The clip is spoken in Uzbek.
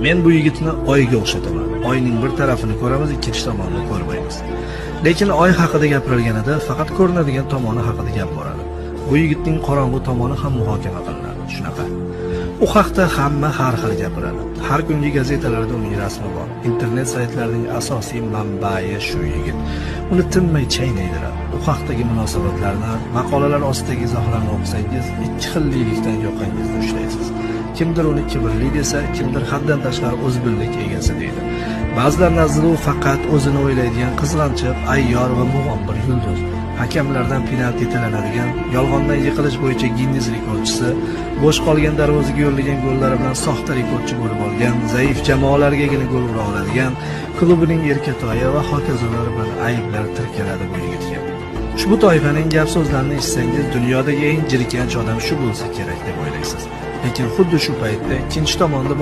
Men bu yigitni oyga o'xshataman. Oyning bir tarafini ko'ramiz, ikkinchi tomonini ko'rmaymiz. Lekin oy haqida gapirilganida faqat ko'rinadigan tomoni haqida gap boradi. Bu yigitning qorong'u tomoni ham muhokama qilinadi. Shunaqa. U haqda hamma har xil gapiradi. Har kungi gazetalarda uning rasmi bor. Internet saytlarining asosiy manbai shu yigit. Uni tinmay chaynaydilar. U haqdagi munosabatlarni, maqolalar ostidagi izohlarni o'qisangiz, ikki xillikdan yoqqangizni ushlaysiz. Kimdir uni kibrli desa, kimdir haddan tashqari o'zbirlik egasi deydi. Ba'zilar nazdida u faqat o'zini o'ylaydigan qizg'anchiq, ayyor va mug'ombir yulduz. Hakamlardan penalti tilanadigan, yolg'ondan yiqilish bo'yicha Ginnes rekordchisi, bo'sh qolgan darvozaga yo'llagan gollari bilan soxta rekordchi bo'lib olgan, zaif jamoalargagina gol ura oladigan, klubining erkatoyi va hokazolar bilan ayblar tirkaladi bu yigitga. Ushbu toifaning gap so'zlarini eshitsangiz, dunyodagi eng jirkanch odam shu bo'lsa kerak deb o'ylaysiz. Lekin xuddi shu paytda ikkinchi tomonda